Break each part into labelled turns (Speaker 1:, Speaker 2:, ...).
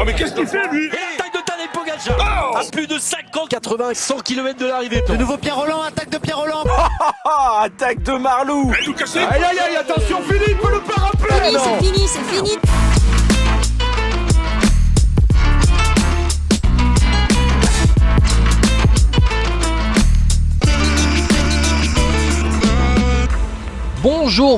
Speaker 1: mais qu'est-ce qu'il fait, lui?
Speaker 2: Et l'attaque de Tadej Pogacar à plus de 50, 80, 100 km de l'arrivée.
Speaker 3: De nouveau Pierre Rolland, attaque de Pierre Rolland.
Speaker 1: Attaque de Marlou.
Speaker 4: Aïe, aïe, aïe, attention, Philippe, peut le pas rappeler.
Speaker 5: C'est fini.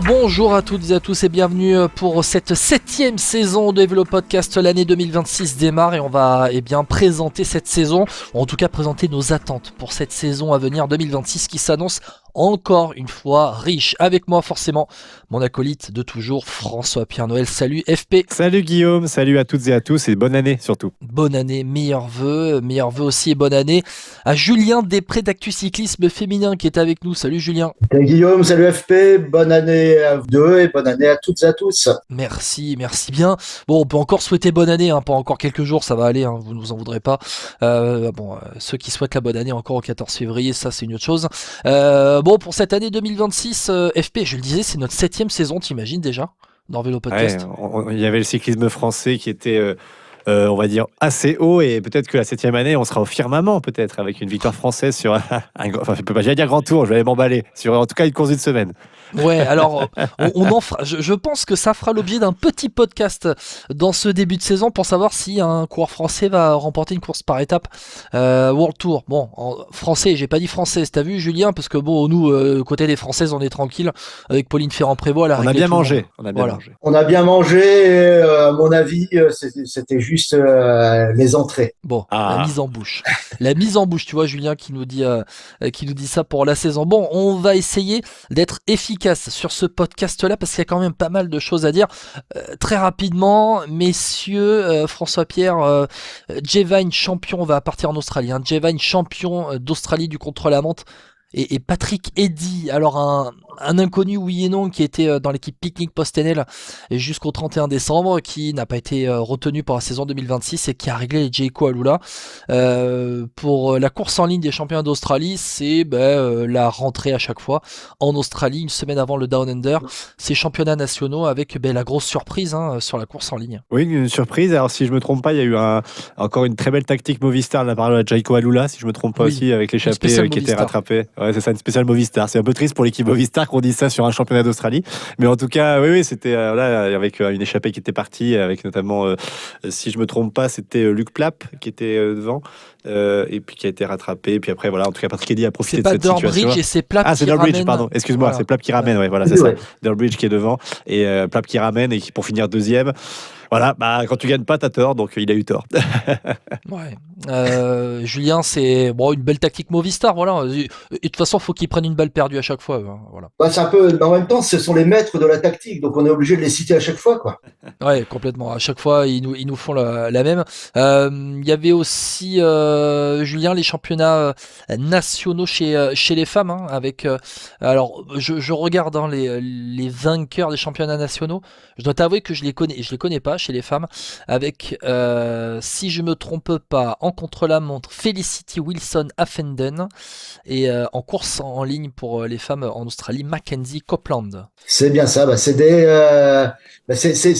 Speaker 6: Bonjour à toutes et à tous et bienvenue pour cette 7e saison de Vélo Podcast. L'année 2026 démarre et on va présenter cette saison, ou en tout cas présenter nos attentes pour cette saison à venir 2026 qui s'annonce encore une fois riche. Avec moi forcément mon acolyte de toujours, François-Pierre Noël. Salut FP.
Speaker 7: Salut Guillaume, salut à toutes et à tous et bonne année surtout.
Speaker 6: Bonne année, meilleurs vœux aussi et bonne année à Julien Després d'Actu Cyclisme Féminin qui est avec nous. Salut Julien.
Speaker 8: Salut Guillaume, salut FP, bonne année à vous deux et bonne année à toutes et à tous.
Speaker 6: Merci bien. Bon, on peut encore souhaiter bonne année, pas encore quelques jours, ça va aller, vous nous en voudrez pas. Ceux qui souhaitent la bonne année encore au 14 février, ça c'est une autre chose. Pour cette année 2026, FP, je le disais, c'est notre 7e saison, t'imagines déjà, dans Vélo Podcast.
Speaker 7: Ouais, il y avait le cyclisme français qui était, on va dire, assez haut et peut-être que la 7e année, on sera au firmament peut-être avec une victoire française sur j'allais dire grand tour, je vais aller m'emballer, sur en tout cas une course d'une semaine.
Speaker 6: Ouais, alors on en fera. Je pense que ça fera l'objet d'un petit podcast dans ce début de saison pour savoir si un coureur français va remporter une course par étape World Tour. Bon, en français, j'ai pas dit française. T'as vu Julien? Parce que bon, nous côté des Françaises, on est tranquille avec Pauline Ferrand-Prévôt.
Speaker 7: On a bien mangé.
Speaker 8: On a bien mangé. Et, à mon avis, c'était juste les entrées.
Speaker 6: Bon, la mise en bouche. La mise en bouche, tu vois, Julien qui nous dit ça pour la saison. Bon, on va essayer d'être efficace sur ce podcast-là parce qu'il y a quand même pas mal de choses à dire. Très rapidement, messieurs, François-Pierre, Jay Vine champion va partir en Australie. Jay Vine champion d'Australie du contre-la-montre. Et Patrick Eddy, alors un inconnu oui et non qui était dans l'équipe Picnic Postenel jusqu'au 31 décembre, qui n'a pas été retenu pour la saison 2026 et qui a réglé les Jayco Alula. Pour la course en ligne des championnats d'Australie, c'est la rentrée à chaque fois en Australie, une semaine avant le Down Under, ces championnats nationaux avec la grosse surprise sur la course en ligne.
Speaker 7: Oui, une surprise. Alors si je me trompe pas, il y a eu encore une très belle tactique Movistar de la part de Jayco Alula, si je me trompe pas aussi, avec l'échappée qui était rattrapée. Ouais, c'est ça, une spéciale Movistar. C'est un peu triste pour l'équipe Movistar qu'on dise ça sur un championnat d'Australie. Mais en tout cas, oui, c'était avec une échappée qui était partie, avec notamment, si je me trompe pas, c'était Luc Plapp qui était devant, et puis qui a été rattrapé. Et puis après, voilà, en tout cas, Patrick Eddy a profité de cette situation.
Speaker 6: C'est pas Durbridge et c'est Plapp qui ramène.
Speaker 7: Ah, c'est Durbridge, pardon. Excuse-moi, voilà. C'est Plapp qui ramène, c'est ça. Durbridge qui est devant et Plapp qui ramène et qui pour finir deuxième. Voilà, quand tu gagnes pas, t'as tort, donc il a eu tort.
Speaker 6: Ouais. Julien, c'est une belle tactique Movistar, voilà. Et de toute façon, faut qu'ils prennent une balle perdue à chaque fois, voilà.
Speaker 8: C'est un peu, mais en même temps, ce sont les maîtres de la tactique, donc on est obligé de les citer à chaque fois, quoi.
Speaker 6: Ouais, complètement. À chaque fois, ils nous font la même. Il y avait aussi Julien, les championnats nationaux chez les femmes, avec. Alors, je regarde les vainqueurs des championnats nationaux. Je dois t'avouer que je les connais pas chez les femmes, avec, si je me trompe pas, en contre-la-montre, Felicity Wilson-Affenden, et en course en ligne pour les femmes en Australie, Mackenzie Copeland.
Speaker 8: C'est bien ça, c'est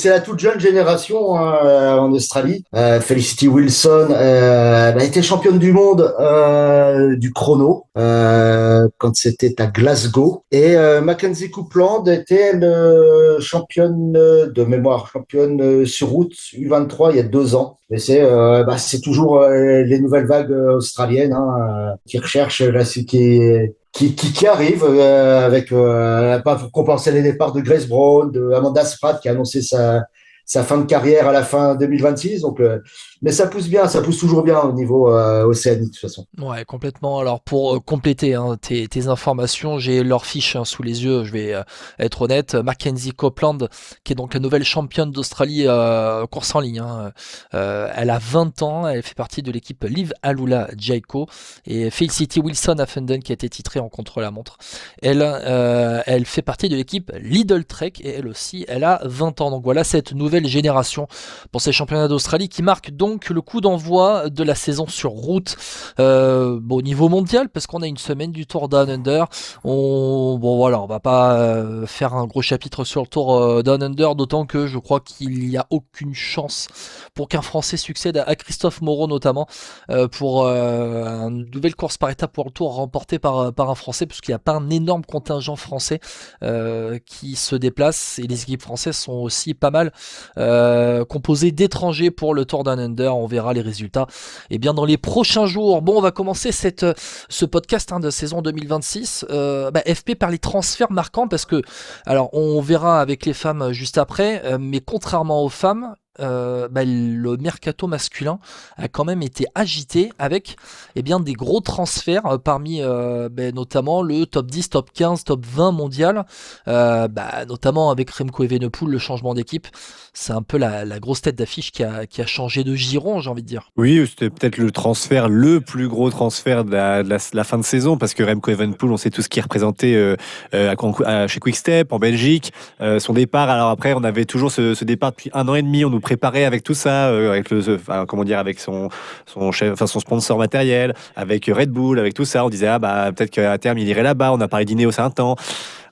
Speaker 8: la toute jeune génération en Australie. Felicity Wilson était championne du monde du chrono quand c'était à Glasgow, et Mackenzie Copeland était championne de mémoire, championne sur route U23 il y a 2 ans. Mais c'est toujours les nouvelles vagues australiennes qui recherchent qui arrivent avec pour compenser les départs de Grace Brown, de Amanda Spratt qui a annoncé sa fin de carrière à la fin 2026. Donc, mais ça pousse toujours bien au niveau Océanie de toute façon.
Speaker 6: Ouais, complètement. Alors pour compléter tes informations, j'ai leur fiche sous les yeux, je vais être honnête. Mackenzie Copeland, qui est donc la nouvelle championne d'Australie course en ligne. Elle a 20 ans, elle fait partie de l'équipe Liv Alula Jayco, et Felicity Wilson-Affenden qui a été titrée en contre-la-montre. Elle fait partie de l'équipe Lidl Trek, et elle aussi, elle a 20 ans. Donc voilà cette nouvelle nouvelle génération pour ces championnats d'Australie qui marquent donc le coup d'envoi de la saison sur route au niveau mondial, parce qu'on a une semaine du Tour Down Under. On va pas faire un gros chapitre sur le Tour Down Under, d'autant que je crois qu'il n'y a aucune chance pour qu'un Français succède à Christophe Moreau notamment pour une nouvelle course par étape pour le Tour remportée par un Français, puisqu'il n'y a pas un énorme contingent français qui se déplace, et les équipes françaises sont aussi pas mal composées d'étrangers pour le Tour Down Under. On verra les résultats bien dans les prochains jours. Bon, on va commencer ce podcast de saison 2026 FP par les transferts marquants, parce que alors on verra avec les femmes juste après, mais contrairement aux femmes, le mercato masculin a quand même été agité avec des gros transferts parmi notamment le top 10, top 15, top 20 mondial, notamment avec Remco Evenepoel. Le changement d'équipe, c'est un peu la grosse tête d'affiche qui a changé de giron, j'ai envie de dire.
Speaker 7: Oui, c'était peut-être le plus gros transfert de la fin de saison, parce que Remco Evenepoel, on sait tout ce qu'il représentait chez Quick-Step en Belgique, son départ. Alors après, on avait toujours ce départ depuis 1 an et demi, on nous préparait avec tout ça, avec avec son sponsor matériel, avec Red Bull, avec tout ça. On disait peut-être qu'à terme il irait là-bas. On a parlé d'Ineos un temps.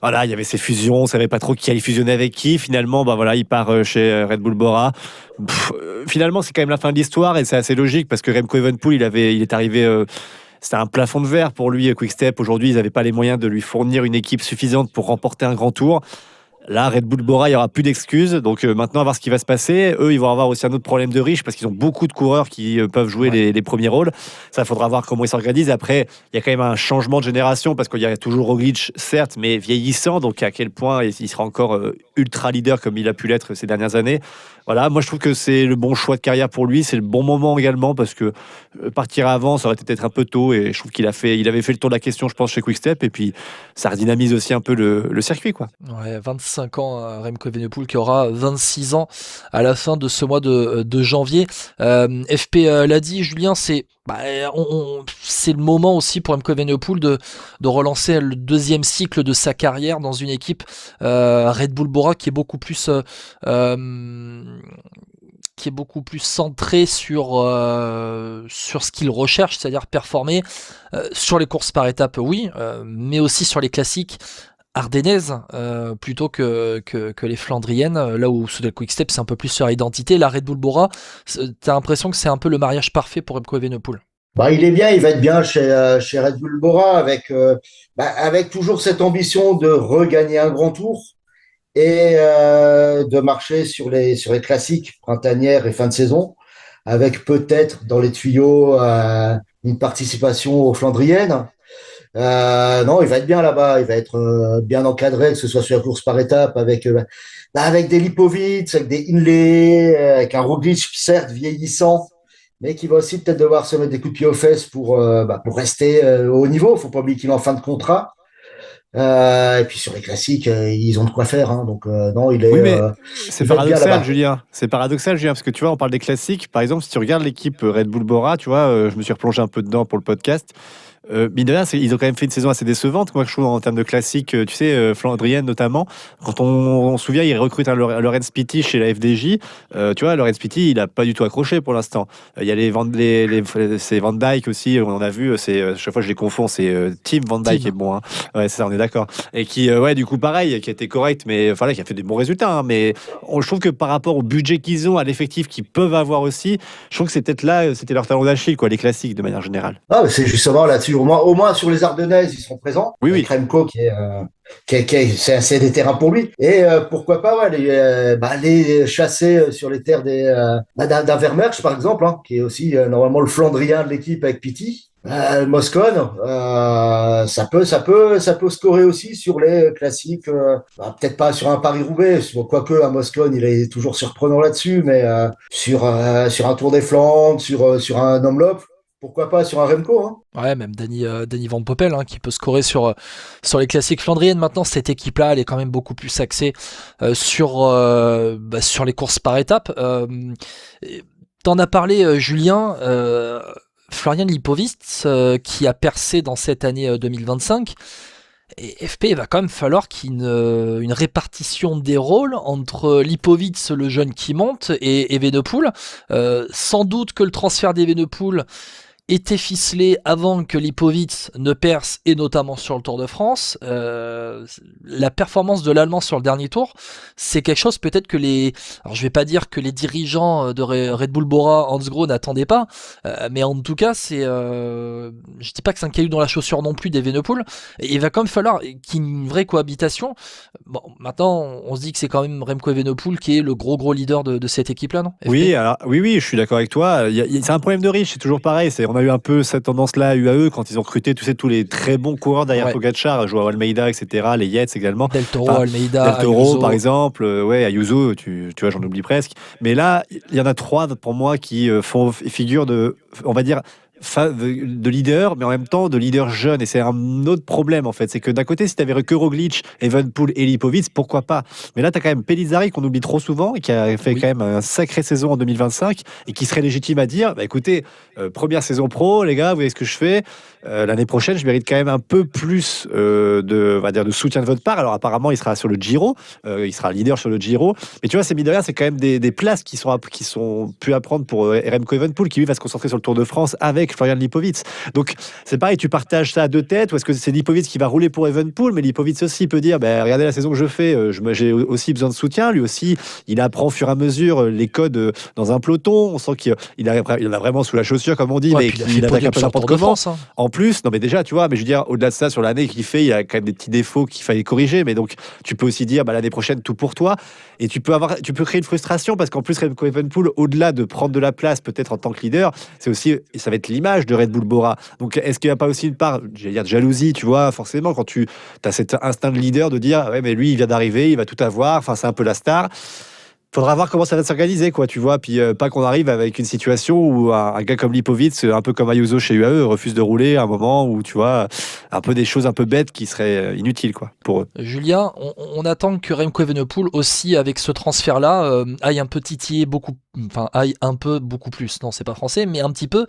Speaker 7: Voilà, il y avait ces fusions, on savait pas trop qui allait fusionner avec qui. Finalement, il part chez Red Bull Bora. Finalement, c'est quand même la fin de l'histoire, et c'est assez logique, parce que Remco Evenepoel, il est arrivé. C'était un plafond de verre pour lui, Quick-Step. Aujourd'hui, ils n'avaient pas les moyens de lui fournir une équipe suffisante pour remporter un grand tour. Là, Red Bull Bora, il n'y aura plus d'excuses. Donc maintenant, à voir ce qui va se passer. Eux, ils vont avoir aussi un autre problème de riche, parce qu'ils ont beaucoup de coureurs qui peuvent jouer les premiers rôles. Ça, il faudra voir comment ils s'organisent. Après, il y a quand même un changement de génération, parce qu'il y a toujours Roglic, certes, mais vieillissant. Donc à quel point il sera encore ultra leader comme il a pu l'être ces dernières années. Voilà, moi je trouve que c'est le bon choix de carrière pour lui. C'est le bon moment également, parce que partir avant, ça aurait été peut-être un peu tôt. Et je trouve qu'il avait fait le tour de la question, je pense, chez Quick-Step. Et puis ça redynamise aussi un peu le circuit, quoi.
Speaker 6: Ouais, 25 ans, Remco Evenepoel, qui aura 26 ans à la fin de ce mois de janvier. FP l'a dit, Julien, c'est le moment aussi pour Remco Evenepoel de relancer le deuxième cycle de sa carrière dans une équipe Red Bull Bora qui est beaucoup plus centré sur ce qu'il recherche, c'est-à-dire performer sur les courses par étapes, mais aussi sur les classiques ardennaises plutôt que les flandriennes, là où sous le Quick-Step c'est un peu plus sur l'identité. La Red Bull Bora, t'as l'impression que c'est un peu le mariage parfait pour Remco Evenepoel?
Speaker 8: Il est bien, il va être bien chez Red Bull Bora, avec toujours cette ambition de regagner un grand tour et de marcher sur les classiques printanières et fin de saison, avec peut-être dans les tuyaux une participation aux flandriennes. Non, il va être bien là-bas, il va être bien encadré, que ce soit sur la course par étape, avec des Lipovic, avec des Hindley, avec un Roglic certes vieillissant, mais qui va aussi peut-être devoir se mettre des coups de pied aux fesses pour rester au haut niveau. Faut pas oublier qu'il est en fin de contrat. Et puis sur les classiques, ils ont de quoi faire, hein. Donc non, il est.
Speaker 7: Oui, mais c'est paradoxal, Julien. C'est paradoxal, Julien, parce que tu vois, on parle des classiques. Par exemple, si tu regardes l'équipe Red Bull Bora, tu vois, je me suis replongé un peu dedans pour le podcast. Ils ont quand même fait une saison assez décevante, moi je trouve, en termes de classiques, tu sais, flandrienne notamment. Quand on se souvient, ils recrutent un Lorenz Pitti chez la FDJ. Tu vois, Lorenz Pitti, il n'a pas du tout accroché pour l'instant. Il y a c'est Van Dijk aussi, on en a vu. Chaque fois je les confonds, c'est Tim Van Dijk qui est bon. Hein. Ouais, c'est ça, on est d'accord. Et qui, du coup, pareil, qui a été correct, mais voilà, qui a fait des bons résultats. Hein, mais je trouve que par rapport au budget qu'ils ont, à l'effectif qu'ils peuvent avoir aussi, je trouve que c'est peut-être là, c'était leur talon d'Achille, quoi, les classiques de manière générale.
Speaker 8: Ah, c'est justement là-dessus. Au moins sur les Ardennaises, ils seront présents.
Speaker 7: Oui.
Speaker 8: Remco c'est des terrains pour lui. Et pourquoi pas aller chasser sur les terres d'un Vermersch, par exemple, hein, qui est aussi normalement le Flandrien de l'équipe avec Pitti. Moscone, ça peut scorer aussi sur les classiques. Peut-être pas sur un Paris-Roubaix, quoique un Moscone, il est toujours surprenant là-dessus, mais sur un Tour des Flandres, sur un Omloop. Pourquoi pas sur un Remco, hein.
Speaker 6: Ouais, même Danny Van Poppel, hein, qui peut scorer sur les classiques flandriennes. Maintenant, cette équipe-là, elle est quand même beaucoup plus axée sur les courses par étapes. T'en as parlé, Julien, Florian Lipovic, qui a percé dans cette année 2025. Et FP, il va quand même falloir qu'il y ait une répartition des rôles entre Lipovic, le jeune qui monte, et Evenepoel. Sans doute que le transfert d'Evenepoel était ficelé avant que Lipovic ne perce, et notamment sur le Tour de France. La performance de l'Allemand sur le dernier tour, c'est quelque chose peut-être que alors je vais pas dire que les dirigeants de Red Bull Bora, Hans Grohe, n'attendaient pas, mais en tout cas, je dis pas que c'est un caillou dans la chaussure non plus d'Evenepoel. Il va quand même falloir qu'il y ait une vraie cohabitation. Bon, maintenant, on se dit que c'est quand même Remco Evenepoel qui est le gros leader de cette équipe-là, non?
Speaker 7: Oui, je suis d'accord avec toi. C'est un problème de riche, c'est toujours pareil. On a eu un peu cette tendance-là à UAE quand ils ont recruté tous les très bons coureurs derrière Pogacar, Joao Almeida, etc., les Yates également.
Speaker 6: Del Toro, Almeida,
Speaker 7: Del Toro,
Speaker 6: Ayuso.
Speaker 7: par exemple, Ayuso, tu vois, j'en oublie presque. Mais là, il y en a 3 pour moi qui font figure de, on va dire, de leader, mais en même temps de leader jeune. Et c'est un autre problème, en fait. C'est que d'un côté, si tu avais que Roglic, Evenepoel et Lipovic, pourquoi pas? Mais là, tu as quand même Pellizzari qu'on oublie trop souvent et qui a fait quand même une sacrée saison en 2025 et qui serait légitime à dire, écoutez, première saison pro, les gars, vous voyez ce que je fais. L'année prochaine, je mérite quand même un peu plus de soutien de votre part. Alors apparemment, il sera sur le Giro, il sera leader sur le Giro. Mais tu vois, c'est mine de rien, c'est quand même des places qui sont pu à prendre pour Remco Evenepoel, qui lui va se concentrer sur le Tour de France avec Florian Lipovic. Donc c'est pareil, tu partages ça à 2 têtes, ou est-ce que c'est Lipovic qui va rouler pour Evenepoel, mais Lipovic aussi peut dire, regardez la saison que je fais, j'ai aussi besoin de soutien. Lui aussi, il apprend au fur et à mesure les codes dans un peloton. On sent qu'il en a vraiment sous la chaussure, comme on dit, mais qu'il attaque un peu n'importe comment. En plus, non mais déjà, tu vois, mais je veux dire, au-delà de ça, sur l'année qu'il fait, il y a quand même des petits défauts qu'il fallait corriger, mais donc tu peux aussi dire, l'année prochaine, tout pour toi, et tu peux créer une frustration, parce qu'en plus, Remco Evenepoel, au-delà de prendre de la place, peut-être en tant que leader, ça va être l'image de Red Bull Bora. Donc, est-ce qu'il n'y a pas aussi une part, j'allais dire, de jalousie, tu vois, forcément, quand tu as cet instinct de leader de dire, ouais, mais lui, il vient d'arriver, il va tout avoir, enfin, c'est un peu la star. Faudra voir comment ça va s'organiser, quoi, tu vois, puis pas qu'on arrive avec une situation où un gars comme Lipovic, un peu comme Ayuso chez UAE, refuse de rouler à un moment où, tu vois, un peu des choses un peu bêtes qui seraient inutiles, quoi, pour eux.
Speaker 6: Julien, on attend que Remco Evenepoel aussi, avec ce transfert-là, aille un peu titiller beaucoup plus, non, c'est pas français, mais un petit peu,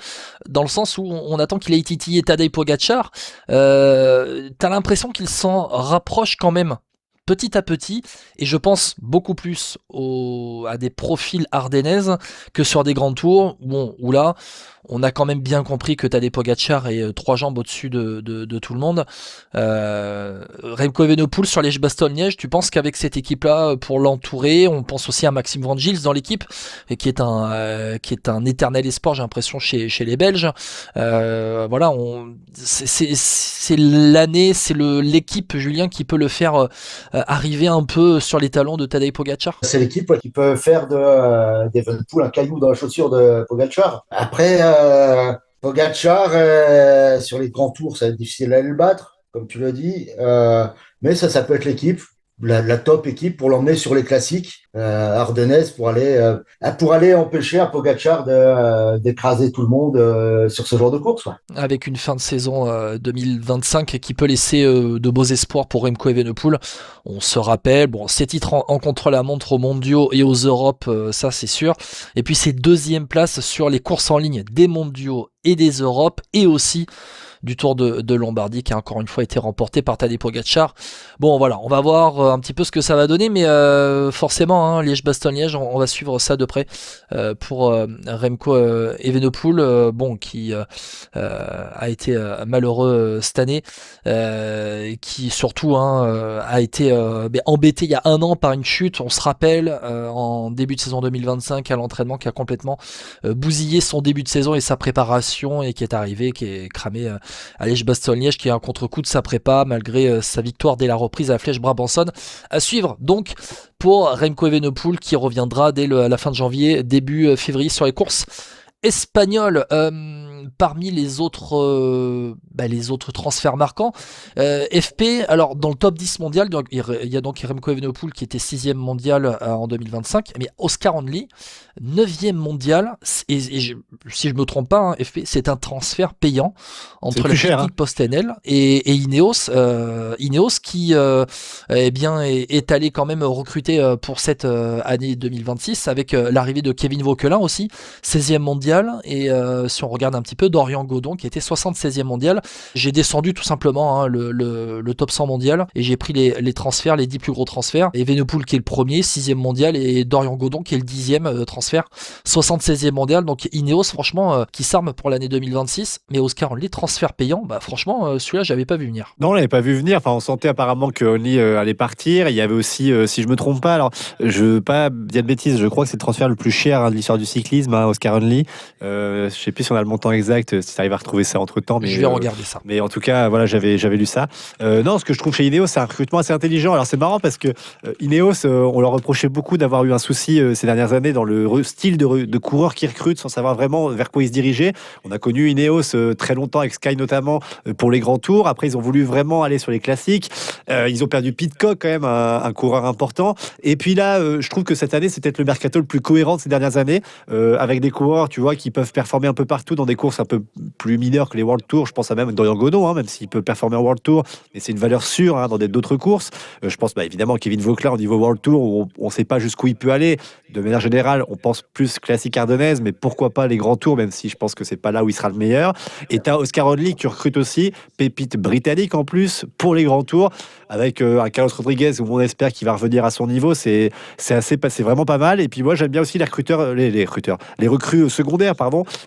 Speaker 6: dans le sens où on attend qu'il aille titiller Tadej Pogacar. T'as l'impression qu'il s'en rapproche quand même, petit à petit, et je pense beaucoup plus à des profils ardennaises que sur des grands tours, où là, on a quand même bien compris que Tadej Pogacar est 3 jambes au-dessus de tout le monde. Remco Evenepoel sur Liège-Bastogne-Liège, tu penses qu'avec cette équipe-là, pour l'entourer, on pense aussi à Maxime Van Gils dans l'équipe, qui est un éternel espoir, j'ai l'impression, chez les Belges. Voilà, c'est l'année, c'est l'équipe, Julien, qui peut le faire arriver un peu sur les talons de Tadej Pogacar.
Speaker 8: C'est l'équipe qui peut faire d'Evenepoel un caillou dans la chaussure de Pogacar. Après, Pogacar, sur les grands tours, ça va être difficile à le battre, comme tu l'as dit. Mais ça peut être l'équipe, la top équipe pour l'emmener sur les classiques ardennaises pour aller empêcher un Pogacar d'écraser tout le monde sur ce genre de course. Ouais.
Speaker 6: Avec une fin de saison 2025 qui peut laisser de beaux espoirs pour Remco Evenepoel. On se rappelle, ses titres en contre-la-montre aux mondiaux et aux Europes, ça c'est sûr. Et puis ses 2e places sur les courses en ligne des mondiaux et des Europes, et aussi du Tour de Lombardie, qui a encore une fois été remporté par Tadej Pogacar. Bon, voilà, on va voir un petit peu ce que ça va donner, mais forcément, Liège-Bastogne-Liège, on va suivre ça de près pour Remco Evenepoel, qui a été malheureux cette année, qui surtout a été embêté il y a 1 an par une chute, on se rappelle, en début de saison 2025 à l'entraînement, qui a complètement bousillé son début de saison et sa préparation, et qui est cramé à Liège-Bastogne-Liège, qui est un contre-coup de sa prépa malgré sa victoire dès la reprise à Flèche-Brabançonne. À suivre donc pour Remco Evenepoel, qui reviendra dès la fin de janvier, début février sur les courses espagnoles. Parmi les autres transferts marquants, FP, alors dans le top 10 mondial, donc, il y a donc Remco Evenepoel qui était 6e mondial en 2025, mais Oscar Hindley 9e mondial, et si je me trompe pas, FP, c'est un transfert payant entre la technique PostNL et Ineos. Ineos qui est allé quand même recruter pour cette année 2026 avec l'arrivée de Kevin Vauquelin aussi, 16e mondial, et si on regarde un petit peu peu Dorian Godon qui était 76e mondial. J'ai descendu tout simplement le top 100 mondial et j'ai pris les transferts, les 10 plus gros transferts. Evenepoel qui est le premier, 6e mondial, et Dorian Godon qui est le 10e transfert, 76e mondial. Donc Ineos, franchement, qui s'arme pour l'année 2026. Mais Oscar Only, transfert payant, franchement, celui-là, j'avais pas vu venir.
Speaker 7: Non, on l'avait pas vu venir. Enfin, on sentait apparemment que Only allait partir. Il y avait aussi, si je me trompe pas, alors je veux pas dire de bêtises, je crois que c'est le transfert le plus cher de l'histoire du cyclisme, Oscar Only. Je sais plus si on a le montant exact, si tu arrives à retrouver ça entre temps. Mais
Speaker 6: je vais regarder ça.
Speaker 7: Mais en tout cas, voilà, j'avais lu ça. Non, ce que je trouve chez Ineos, c'est un recrutement assez intelligent. Alors c'est marrant parce que Ineos, on leur reprochait beaucoup d'avoir eu un souci ces dernières années dans le style de coureurs qui recrutent sans savoir vraiment vers quoi ils se dirigeaient. On a connu Ineos très longtemps avec Sky notamment pour les grands tours. Après, ils ont voulu vraiment aller sur les classiques. Ils ont perdu Pidcock quand même, un coureur important. Et puis là, je trouve que cette année, c'est peut-être le mercato le plus cohérent de ces dernières années, avec des coureurs, tu vois, qui peuvent performer un peu partout dans des courses un peu plus mineures que les World Tour. Je pense à même Dorian Godon, même s'il peut performer en World Tour, mais c'est une valeur sûre dans d'autres courses. Je pense évidemment Kevin Vauclair au niveau World Tour, où on ne sait pas jusqu'où il peut aller. De manière générale, on pense plus classique ardennaise, mais pourquoi pas les grands tours, même si je pense que c'est pas là où il sera le meilleur. Et tu as Oscar Only qui recrute aussi, pépite britannique en plus, pour les grands tours, avec un Carlos Rodriguez où on espère qu'il va revenir à son niveau. C'est vraiment pas mal. Et puis moi, j'aime bien aussi les recrues secondaires,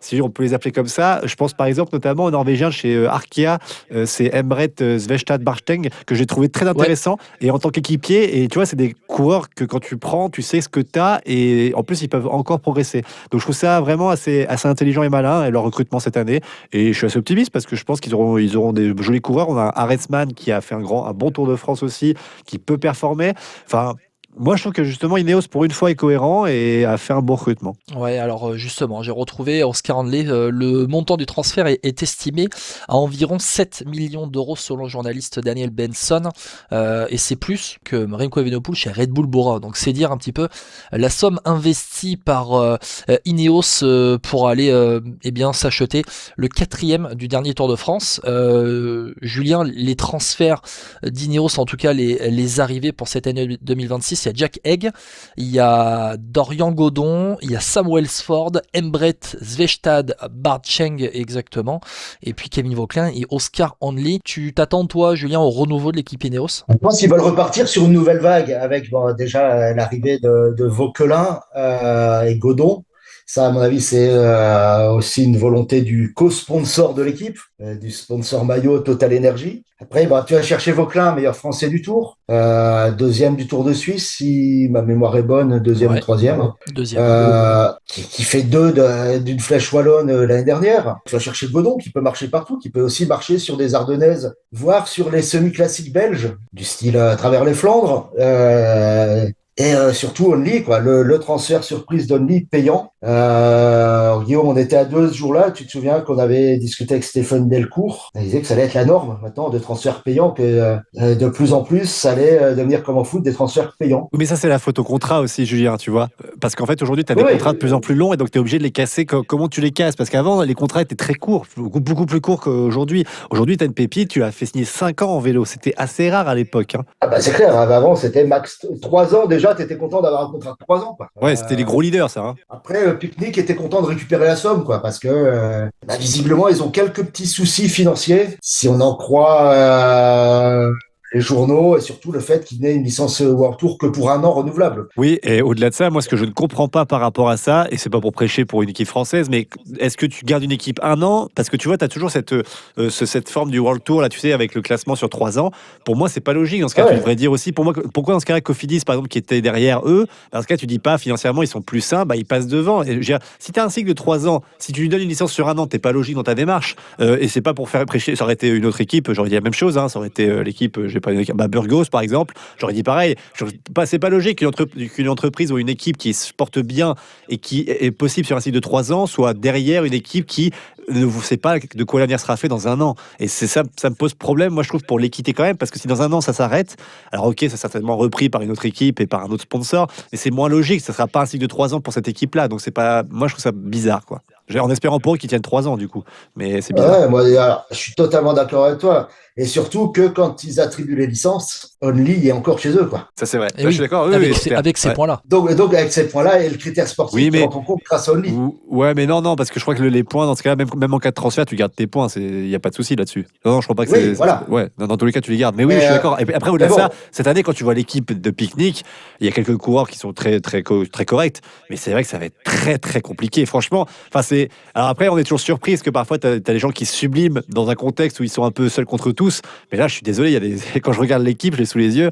Speaker 7: si on peut les appeler comme ça. Je pense par exemple notamment au Norvégien chez Arkea, c'est Embret Svestad Barsteng, que j'ai trouvé très intéressant. Ouais. Et en tant qu'équipier, et tu vois, c'est des coureurs que quand tu prends, tu sais ce que tu as, et en plus, ils peuvent encore progresser. Donc je trouve ça vraiment assez intelligent et malin, leur recrutement cette année. Et je suis assez optimiste parce que je pense qu'ils auront des jolis coureurs. On a Arensman qui a fait un bon Tour de France aussi, qui peut performer. Enfin, moi, je trouve que justement, Ineos, pour une fois, est cohérent et a fait un bon recrutement.
Speaker 6: Ouais, alors justement, j'ai retrouvé Oscar Only. Le montant du transfert est estimé à environ 7 millions d'euros selon le journaliste Daniel Benson. Et c'est plus que Remco Evenepoel chez Red Bull Bora. Donc, c'est dire un petit peu la somme investie par Ineos pour aller s'acheter le 4e du dernier Tour de France. Julien, les transferts d'Ineos, en tout cas les arrivées pour cette année 2026, il y a Jack Egg, il y a Dorian Godon, il y a Sam Welsford, Embret Svestad Barsteng exactement, et puis Kevin Vauclair et Oscar Only. Tu t'attends toi, Julien, au renouveau de l'équipe Ineos?
Speaker 8: Je pense qu'ils veulent repartir sur une nouvelle vague avec déjà l'arrivée de Vauclair et Godon. Ça, à mon avis, c'est aussi une volonté du co-sponsor de l'équipe, du sponsor maillot Total Energy. Après, tu vas chercher Vauclair, meilleur français du Tour, deuxième du Tour de Suisse, si ma mémoire est bonne, deuxième ou troisième. Qui fait d'une flèche wallonne l'année dernière. Tu vas chercher Godon, qui peut marcher partout, qui peut aussi marcher sur des Ardennaises, voire sur les semi-classiques belges, du style à travers les Flandres. Et surtout Only, le transfert surprise d'Only payant. Guillaume, on était à 2 ce jour-là. Tu te souviens qu'on avait discuté avec Stéphane Delcourt. Il disait que ça allait être la norme maintenant de transferts payants, que de plus en plus, ça allait devenir comme en foot, des transferts payants.
Speaker 7: Mais ça, c'est la faute au contrat aussi, Julien, tu vois. Parce qu'en fait, aujourd'hui, tu as des contrats de plus en plus longs et donc tu es obligé de les casser. Comment tu les casses? Parce qu'avant, les contrats étaient très courts, beaucoup plus courts qu'aujourd'hui. Aujourd'hui, tu as une pépite, tu l'as fait signer 5 ans en vélo. C'était assez rare à l'époque.
Speaker 8: C'est clair, avant, c'était max 3 ans déjà. Tu étais content d'avoir un contrat de 3 ans.
Speaker 7: Ouais, c'était les gros leaders, ça.
Speaker 8: Après, Picnic était content de récupérer la somme, parce que visiblement, ils ont quelques petits soucis financiers. Si on en croit les journaux, et surtout le fait qu'il n'ait une licence World Tour que pour 1 an renouvelable.
Speaker 7: Oui, et au-delà de ça, moi, ce que je ne comprends pas par rapport à ça, et c'est pas pour prêcher pour une équipe française, mais est-ce que tu gardes une équipe 1 an? Parce que tu vois, tu as toujours cette forme du World Tour, là, tu sais, avec le classement sur 3 ans. Pour moi, c'est pas logique. Dans ce cas, tu devrais dire aussi, pour moi, pourquoi dans ce cas-là, Cofidis, par exemple, qui était derrière eux, dans ce cas, tu dis pas, financièrement, ils sont plus sains, ils passent devant. Et, si tu as un cycle de 3 ans, si tu lui donnes une licence sur 1 an, t'es pas logique dans ta démarche. Et c'est pas pour faire prêcher. Ça aurait été une autre équipe, j'aurais dit la même chose, ça aurait été l'équipe, Burgos par exemple, j'aurais dit pareil. C'est pas logique qu'une entreprise ou une équipe qui se porte bien et qui est possible sur un cycle de 3 ans soit derrière une équipe qui ne sait pas de quoi l'avenir sera fait dans 1 an. Et c'est ça me pose problème, moi je trouve, pour l'équité quand même, parce que si dans 1 an ça s'arrête, alors ok, ça sera certainement repris par une autre équipe et par un autre sponsor, mais c'est moins logique, ça sera pas un cycle de 3 ans pour cette équipe-là, donc c'est pas, moi je trouve ça bizarre, En espérant pour eux qu'ils tiennent 3 ans du coup, mais c'est bizarre.
Speaker 8: Ouais, moi je suis totalement d'accord avec toi. Et surtout que quand ils attribuent les licences, Only est encore chez eux, quoi.
Speaker 7: Ça, c'est vrai.
Speaker 6: Et
Speaker 7: Je suis d'accord. Oui,
Speaker 6: avec ces points-là.
Speaker 8: Donc, avec ces points-là et le critère sportif qui rentre en compte grâce à Only.
Speaker 7: Ouais, mais non, parce que je crois que les points, dans ce cas-là, même en cas de transfert, tu gardes tes points. Il n'y a pas de souci là-dessus. Non, je crois pas que c'est.
Speaker 8: Voilà.
Speaker 7: Ouais, dans tous les cas, tu les gardes. Mais oui, je suis d'accord. Et après, au-delà de ça, cette année, quand tu vois l'équipe de Picnic, il y a quelques coureurs qui sont très corrects. Mais c'est vrai que ça va être très, très compliqué. Franchement, alors après, on est toujours surpris parce que parfois, tu as des gens qui subliment dans un contexte où ils sont un peu seuls contre tous. Mais là, je suis désolé, quand je regarde l'équipe, je l'ai sous les yeux.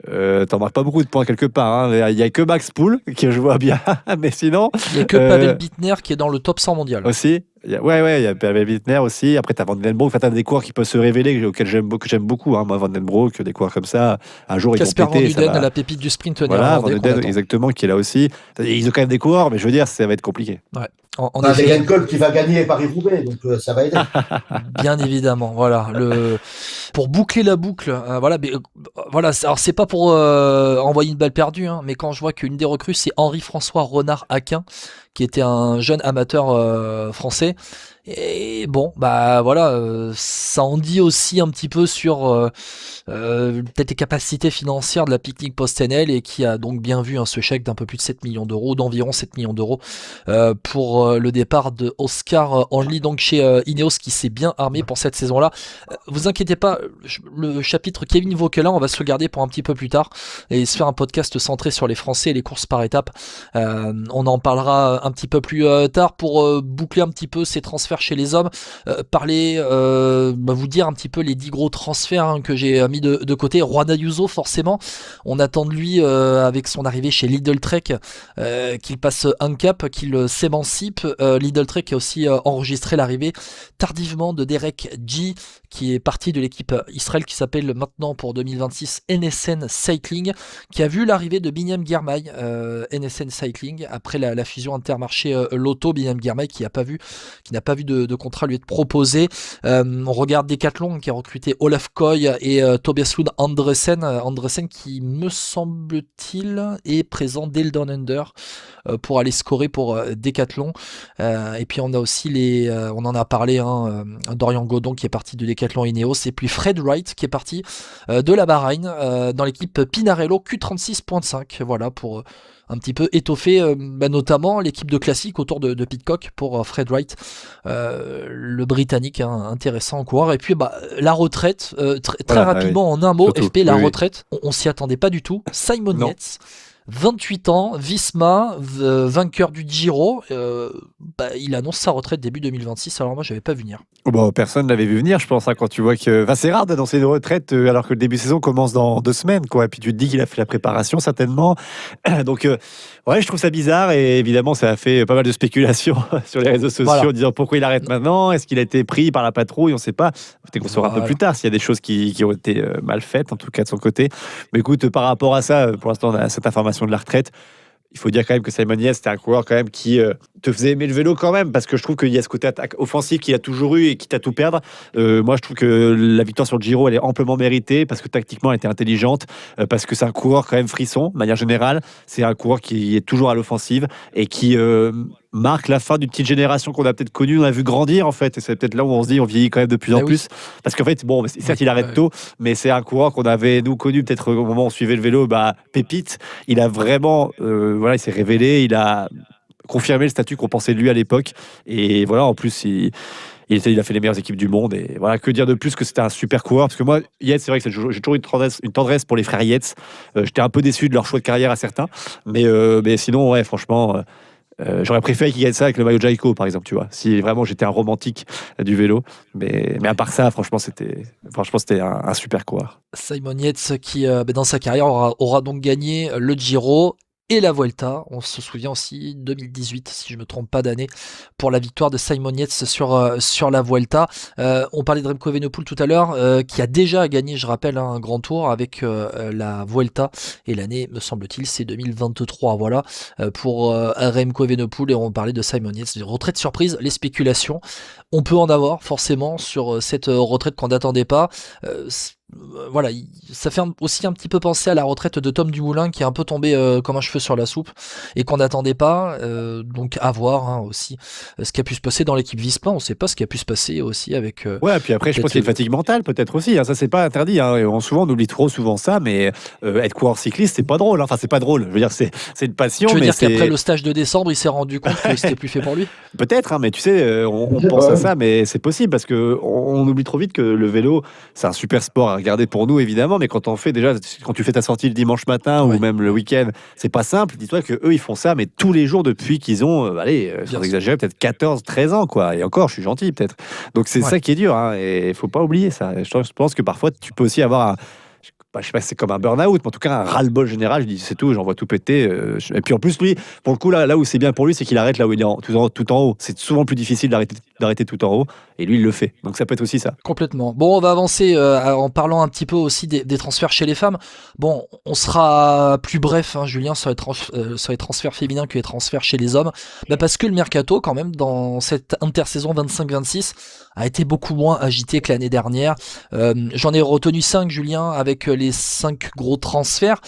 Speaker 7: T'en marques pas beaucoup de points quelque part. Hein. Il y a que Max Poul que je vois bien, mais sinon.
Speaker 6: Il y a que Pavel Bittner qui est dans le top 100 mondial.
Speaker 7: Aussi. Il y a Pavel Bittner aussi. Après, t'as Van Den Broek. Enfin, t'as des coureurs qui peuvent se révéler, que j'aime beaucoup. Hein. Moi, Van Den Broek, des coureurs comme ça, un jour,
Speaker 6: Casper
Speaker 7: ils vont péter.
Speaker 6: Van Uden, la pépite du sprint.
Speaker 7: Voilà, Van Uden, exactement, qui est là aussi. Ils ont quand même des coureurs, mais je veux dire, ça va être compliqué.
Speaker 6: Ouais.
Speaker 8: On a Degenkolb qui va gagner Paris-Roubaix, donc ça va aider.
Speaker 6: Bien évidemment, voilà. Pour boucler la boucle, voilà. Alors c'est pas pour envoyer une balle perdue, hein, mais quand je vois qu'une des recrues c'est Henri-François Renard-Aquin, qui était un jeune amateur français. Et bon, ça en dit aussi un petit peu sur peut-être les capacités financières de la Picnic PostNL et qui a donc bien vu ce chèque d'un peu plus de 7 millions d'euros, d'environ 7 millions d'euros pour le départ de Oscar Only, donc chez Ineos, qui s'est bien armé pour cette saison-là. Vous inquiétez pas, le chapitre Kevin Vauquelin, on va se le garder pour un petit peu plus tard et se faire un podcast centré sur les Français et les courses par étapes. On en parlera un petit peu plus tard pour boucler un petit peu ces transferts chez les hommes, vous dire un petit peu les 10 gros transferts que j'ai mis de côté. Juan Ayuso, forcément, on attend de lui avec son arrivée chez Lidl Trek qu'il passe un cap, qu'il s'émancipe. Lidl Trek a aussi enregistré l'arrivée tardivement de Derek G, qui est parti de l'équipe Israël, qui s'appelle maintenant pour 2026 NSN Cycling, qui a vu l'arrivée de Binyam Girmay, NSN Cycling, après la fusion Intermarché Lotto. Binyam Girmay qui n'a pas vu de contrat lui être proposé. On regarde Decathlon qui a recruté Olaf Koy et Tobias Lund Andresen qui, me semble-t-il, est présent dès le Down Under pour aller scorer pour Decathlon. Et puis on a aussi on en a parlé, Dorian Godon qui est parti de Decathlon Ineos, et puis Fred Wright qui est parti de la Bahreïn dans l'équipe Pinarello Q36.5. Voilà, pour un petit peu étoffer notamment l'équipe de classique autour de Pidcock pour Fred Wright, le Britannique, intéressant coureur. Et puis la retraite, très rapidement, en un mot, surtout, FP, la retraite, on s'y attendait pas du tout. Simon Yates, 28 ans, Visma, vainqueur du Giro, il annonce sa retraite début 2026. Alors moi, j'avais pas vu venir.
Speaker 7: Personne l'avait vu venir, je pense, quand tu vois que c'est rare d'annoncer une retraite alors que le début de saison commence dans 2 semaines, quoi. Et puis tu te dis qu'il a fait la préparation certainement. Donc je trouve ça bizarre, et évidemment ça a fait pas mal de spéculations sur les réseaux sociaux, en disant pourquoi il arrête maintenant, est-ce qu'il a été pris par la patrouille, on sait pas. Peut-être qu'on saura un peu plus tard s'il y a des choses qui ont été mal faites, en tout cas de son côté. Mais écoute, par rapport à ça, pour l'instant on a cette information de la retraite. Il faut dire quand même que Simon Yates, c'était un coureur quand même qui te faisait aimer le vélo quand même, parce que je trouve qu'il y a ce côté attaque offensif qu'il a toujours eu et quitte à tout perdre. Moi, je trouve que la victoire sur le Giro, elle est amplement méritée, parce que tactiquement, elle était intelligente, parce que c'est un coureur quand même frisson, de manière générale. C'est un coureur qui est toujours à l'offensive et qui marque la fin d'une petite génération qu'on a peut-être connue, on a vu grandir en fait, et c'est peut-être là où on se dit on vieillit quand même de plus en plus, parce qu'en fait certes il arrête tôt, mais c'est un coureur qu'on avait nous connu peut-être au moment où on suivait le vélo, pépite, il a vraiment il s'est révélé, il a confirmé le statut qu'on pensait de lui à l'époque, et voilà, en plus il a fait les meilleures équipes du monde, et voilà, que dire de plus que c'était un super coureur, parce que moi, Yates, c'est vrai que j'ai toujours une tendresse pour les frères Yates. J'étais un peu déçu de leur choix de carrière à certains, mais sinon, ouais, franchement, j'aurais préféré qu'il gagne ça avec le maillot Jayco, par exemple, tu vois, si vraiment j'étais un romantique du vélo, mais à part ça, franchement, c'était un super coureur.
Speaker 6: Simon Yates qui, dans sa carrière, aura donc gagné le Giro et la Vuelta. On se souvient aussi 2018, si je ne me trompe pas d'année, pour la victoire de Simon Yates sur la Vuelta. On parlait de Remco Evenepoel tout à l'heure, qui a déjà gagné, je rappelle, un grand tour avec la Vuelta, et l'année, me semble-t-il, c'est 2023. Voilà, pour Remco Evenepoel, et on parlait de Simon Yates. Retraite surprise, les spéculations, on peut en avoir forcément sur cette retraite qu'on n'attendait pas. voilà, ça fait aussi un petit peu penser à la retraite de Tom Dumoulin qui est un peu tombé comme un cheveu sur la soupe et qu'on n'attendait pas. Donc à voir hein, aussi ce qui a pu se passer dans l'équipe Vispa. On ne sait pas ce qui a pu se passer aussi avec.
Speaker 7: Ouais, puis après, je pense qu'il y a une fatigue mentale peut-être aussi. Hein, ça, c'est pas interdit. Hein, et souvent, on oublie trop souvent ça, mais être coureur cycliste, c'est pas drôle. Hein. Enfin, c'est pas drôle. Je veux dire, c'est une passion.
Speaker 6: Tu veux
Speaker 7: mais
Speaker 6: dire qu'après le stage de décembre, il s'est rendu compte que c'était plus fait pour lui?
Speaker 7: Peut-être, hein, mais tu sais, on pense à ça, mais c'est possible parce que on oublie trop vite que le vélo, c'est un super sport à regarder pour nous évidemment, mais quand tu fais ta sortie le dimanche matin ou même le week-end, c'est pas simple. Dis-toi que eux ils font ça, mais tous les jours depuis qu'ils ont, sans exagérer, peut-être 14, 13 ans quoi. Et encore, je suis gentil peut-être. Donc c'est ça qui est dur, hein, et il faut pas oublier ça. Je pense que parfois tu peux aussi avoir je sais pas si c'est comme un burn-out, mais en tout cas un ras-le-bol général. Je dis c'est tout, j'envoie tout péter. Et puis en plus lui, pour le coup là où c'est bien pour lui, c'est qu'il arrête là où il est tout en haut. C'est souvent plus difficile d'arrêter tout en haut, et lui il le fait. Donc ça peut être aussi ça.
Speaker 6: Complètement. Bon, on va avancer en parlant un petit peu aussi des transferts chez les femmes. Bon, on sera plus bref, hein, Julien, sur les transferts féminins que les transferts chez les hommes, parce que le mercato quand même dans cette intersaison 25-26 a été beaucoup moins agité que l'année dernière. J'en ai retenu 5, Julien, avec les 5 gros transferts.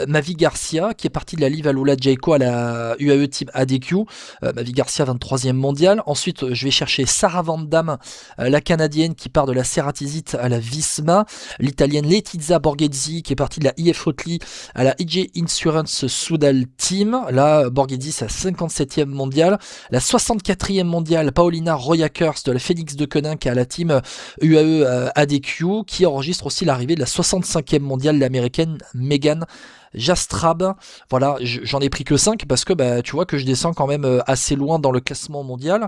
Speaker 6: Mavi Garcia, qui est parti de la Live Alula Jayco à la UAE Team ADQ. Mavi Garcia, 23e mondial. Ensuite, je vais chercher Sarah Van Damme, la Canadienne, qui part de la Ceratizit à la Visma. L'Italienne Letizia Borghezzi, qui est partie de la IF Hotli à la IJ Insurance Soudal Team. Là, Borghezzi, c'est la 57e mondiale. La 64e mondiale, Paulina Royakers de la Félix de Quenin, qui est à la team UAE ADQ, qui enregistre aussi l'arrivée de la 65e mondiale, l'américaine Megan Jastrab. Voilà, j'en ai pris que 5 parce que tu vois que je descends quand même assez loin dans le classement mondial.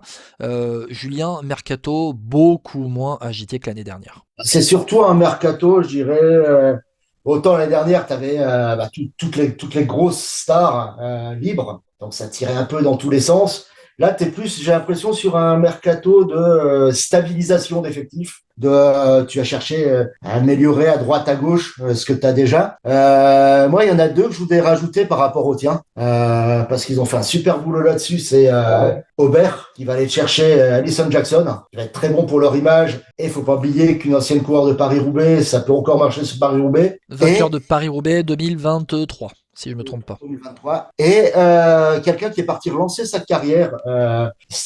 Speaker 6: Julien, mercato beaucoup moins agité que l'année dernière.
Speaker 8: C'est surtout un mercato, je dirais. Autant l'année dernière, tu avais toutes les grosses stars libres, donc ça tirait un peu dans tous les sens. Là, t'es plus, j'ai l'impression, sur un mercato de stabilisation d'effectifs. Tu as cherché à améliorer à droite, à gauche ce que tu as déjà. Moi, il y en a 2 que je voudrais rajouter par rapport au tien, parce qu'ils ont fait un super boulot là-dessus. C'est Aubert qui va aller chercher Alison Jackson, qui va être très bon pour leur image. Et il faut pas oublier qu'une ancienne coureur de Paris-Roubaix, ça peut encore marcher sur Paris-Roubaix.
Speaker 6: Vainqueur de Paris-Roubaix 2023. Si je me trompe pas.
Speaker 8: 2023. Et quelqu'un qui est parti relancer sa carrière,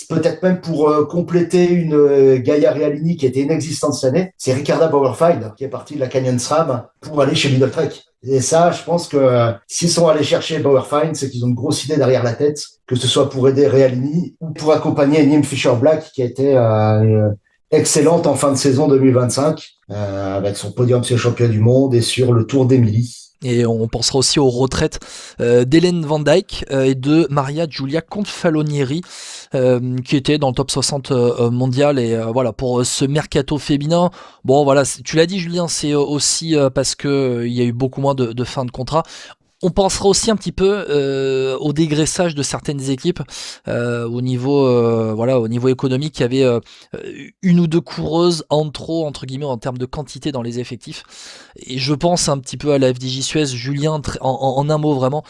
Speaker 8: peut-être même pour compléter une Gaia Realini qui était inexistante cette année, c'est Ricarda Bauerfeind qui est parti de la Canyon SRAM pour aller chez Lidl Trek. Et ça, je pense que s'ils sont allés chercher Bauerfeind, c'est qu'ils ont une grosse idée derrière la tête, que ce soit pour aider Realini ou pour accompagner Nim Fisher-Black qui a été excellente en fin de saison 2025 avec son podium sur le championnat du monde et sur le Tour d'Émilie.
Speaker 6: Et on pensera aussi aux retraites d'Hélène Van Dijk et de Maria Giulia Confalonieri qui étaient dans le top 60 mondial. Et voilà, pour ce mercato féminin, bon voilà, tu l'as dit Julien, c'est aussi parce que il y a eu beaucoup moins de fins de contrat. On pensera aussi un petit peu au dégraissage de certaines équipes au niveau économique. Il y avait une ou 2 coureuses en trop entre guillemets en termes de quantité dans les effectifs. Et je pense un petit peu à la FDJ Suez, Julien, en un mot vraiment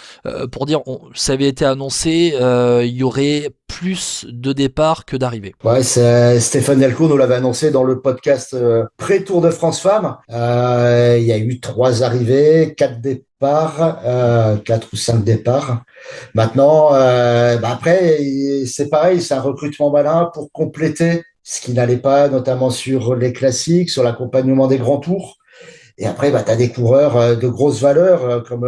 Speaker 6: pour dire, ça avait été annoncé, il y aurait plus de départs que d'arrivées.
Speaker 8: Ouais, Stéphane Delcourt nous l'avait annoncé dans le podcast pré-Tour de France Femmes. Il y a eu 3 arrivées, 4 départs. 4 ou 5 départs. Maintenant, après, c'est pareil, c'est un recrutement malin pour compléter ce qui n'allait pas, notamment sur les classiques, sur l'accompagnement des grands tours. Et après, tu as des coureurs de grosses valeurs comme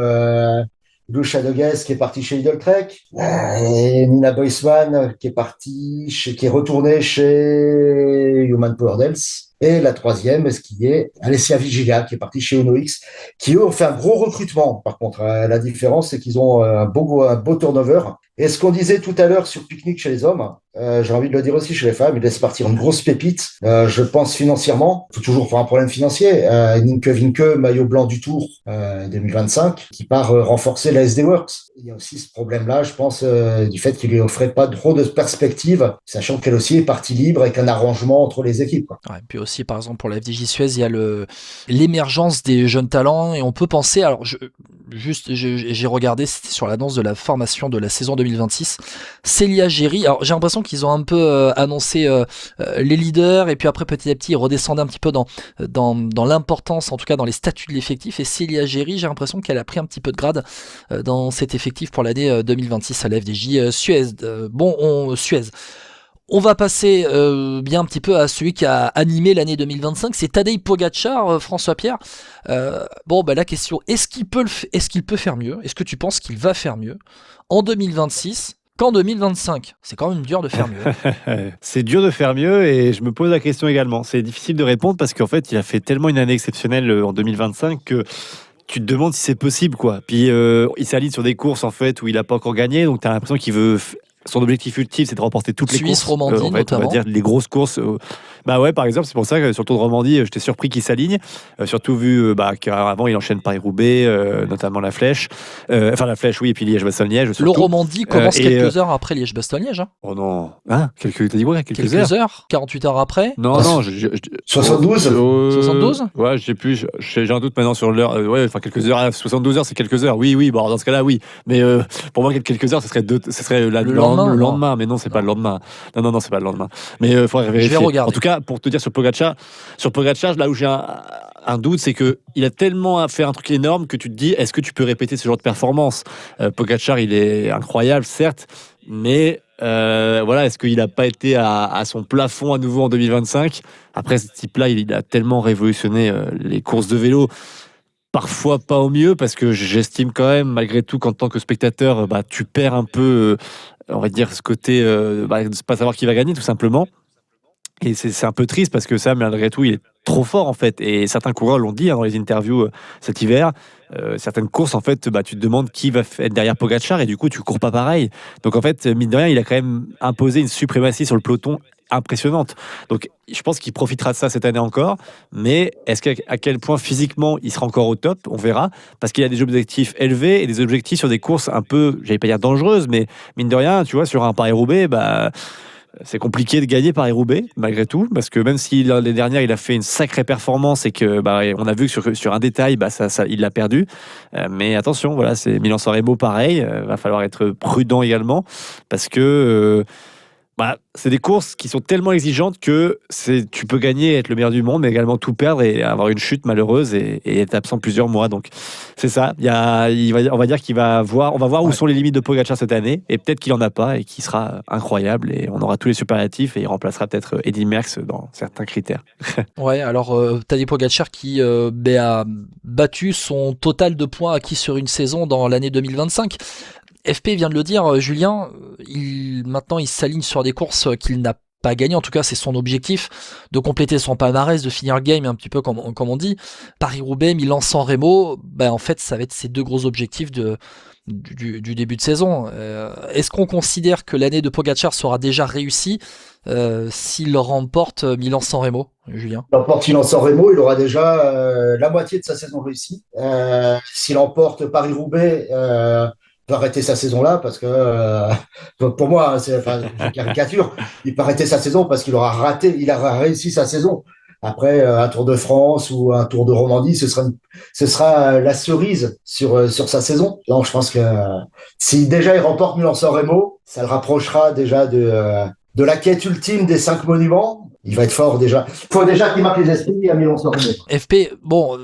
Speaker 8: Lucia Dogues qui est parti chez Lidl Trek, et Nina Boisman qui est retournée chez Human Power Dells. Et la 3e, ce qui est Alessia Vigilia, qui est partie chez Uno X, qui eux ont fait un gros recrutement. Par contre, la différence, c'est qu'ils ont un beau turnover. Et ce qu'on disait tout à l'heure sur Picnic chez les hommes, j'ai envie de le dire aussi chez les femmes, ils laissent partir une grosse pépite, je pense financièrement, faut toujours pour un problème financier, Nienke Vinke, maillot blanc du Tour 2025, qui part renforcer la SD Works. Il y a aussi ce problème-là, je pense, du fait qu'il lui offrait pas trop de perspectives, sachant qu'elle aussi est partie libre avec un arrangement entre les équipes, quoi.
Speaker 6: Ouais, puis aussi, par exemple, pour la FDJ Suez, il y a l'émergence des jeunes talents, et on peut penser, alors juste, j'ai regardé, c'était sur l'annonce de la formation de la saison 2026. Célia Géry, alors j'ai l'impression qu'ils ont un peu annoncé les leaders, et puis après petit à petit ils redescendaient un petit peu dans l'importance, en tout cas dans les statuts de l'effectif, et Célia Géry, j'ai l'impression qu'elle a pris un petit peu de grade dans cet effectif pour l'année 2026 à la FDJ Suez. Suez. On va passer bien un petit peu à celui qui a animé l'année 2025, c'est Tadej Pogačar, François-Pierre. La question, est-ce qu'il peut faire mieux? Est-ce que tu penses qu'il va faire mieux en 2026 qu'en 2025? C'est quand même dur de faire mieux.
Speaker 7: C'est dur de faire mieux et je me pose la question également. C'est difficile de répondre parce qu'en fait, il a fait tellement une année exceptionnelle en 2025 que tu te demandes si c'est possible, quoi. Puis il s'aligne sur des courses en fait où il n'a pas encore gagné, donc tu as l'impression qu'il veut... Son objectif ultime, c'est de remporter toutes les courses.
Speaker 6: Suisse, Romandie, notamment.
Speaker 7: On va dire les grosses courses. Par exemple, c'est pour ça que sur le Tour de Romandie, j'étais surpris qu'il s'aligne. Surtout vu qu'avant, il enchaîne Paris-Roubaix, notamment la Flèche. La Flèche, oui, et puis Liège-Bastogne-Liège.
Speaker 6: Le Romandie commence quelques heures après Liège-Bastogne-Liège. Hein.
Speaker 7: Oh non. Hein, t'as dit quoi, quelques heures
Speaker 6: 48 heures après.
Speaker 7: Non.
Speaker 8: 72
Speaker 6: 72
Speaker 7: Ouais, je sais plus. J'ai un doute maintenant sur l'heure. Quelques heures. 72 heures, c'est quelques heures. Oui. Bon, dans ce cas-là, oui. Mais pour moi, quelques heures, ce serait le lendemain, mais non, c'est pas le lendemain. Non, c'est pas le lendemain. Mais il faudrait vérifier.
Speaker 6: Je vais regarder.
Speaker 7: En tout cas, pour te dire sur Pogačar, là où j'ai un doute, c'est qu'il a tellement à faire un truc énorme que tu te dis, est-ce que tu peux répéter ce genre de performance? Pogačar, il est incroyable, certes, mais est-ce qu'il n'a pas été à son plafond à nouveau en 2025? Après, ce type-là, il a tellement révolutionné les courses de vélo. Parfois pas au mieux, parce que j'estime quand même, malgré tout, qu'en tant que spectateur, tu perds un peu, on va dire, ce côté de pas savoir qui va gagner, tout simplement. Et c'est un peu triste, parce que ça, malgré tout, il est trop fort, en fait. Et certains coureurs l'ont dit dans les interviews cet hiver. Certaines courses, en fait, tu te demandes qui va être derrière Pogačar, et du coup, tu cours pas pareil. Donc, en fait, mine de rien, il a quand même imposé une suprématie sur le peloton impressionnante. Donc, je pense qu'il profitera de ça cette année encore. Mais est-ce qu'à quel point physiquement il sera encore au top? On verra. Parce qu'il a des objectifs élevés et des objectifs sur des courses un peu, j'allais pas dire dangereuses, mais mine de rien, tu vois, sur un Paris-Roubaix, c'est compliqué de gagner Paris-Roubaix, malgré tout. Parce que même si l'année dernière, il a fait une sacrée performance et que on a vu que sur un détail, il l'a perdu. Mais attention, voilà, c'est Milan-San Remo pareil. Va falloir être prudent également. Parce que c'est des courses qui sont tellement exigeantes que tu peux gagner et être le meilleur du monde, mais également tout perdre et avoir une chute malheureuse et être absent plusieurs mois. Donc c'est ça. On va dire on va voir où sont les limites de Pogačar cette année, et peut-être qu'il en a pas et qu'il sera incroyable et on aura tous les superlatifs et il remplacera peut-être Eddy Merckx dans certains critères.
Speaker 6: Ouais, alors Tadej Pogačar qui a battu son total de points acquis sur une saison dans l'année 2025. FP vient de le dire, Julien, maintenant il s'aligne sur des courses qu'il n'a pas gagnées, en tout cas c'est son objectif, de compléter son palmarès, de finir le game un petit peu comme on dit. Paris-Roubaix, Milan-San Remo, en fait ça va être ses deux gros objectifs du début de saison. Est-ce qu'on considère que l'année de Pogačar sera déjà réussie s'il remporte Milan-San Remo, Julien?
Speaker 8: S'il remporte Milan-San Remo, il aura déjà la moitié de sa saison réussie. S'il remporte Paris-Roubaix, peut arrêter sa saison là, parce que pour moi, c'est une caricature. Il peut arrêter sa saison parce qu'il aura réussi sa saison. Après, un Tour de France ou un Tour de Romandie, ce sera la cerise sur sa saison. Donc, je pense que si déjà il remporte Milan-San Remo, ça le rapprochera déjà de la quête ultime des 5 monuments. Il va être fort déjà. Il faut déjà qu'il marque les esprits à Milan-San Remo.
Speaker 6: FP,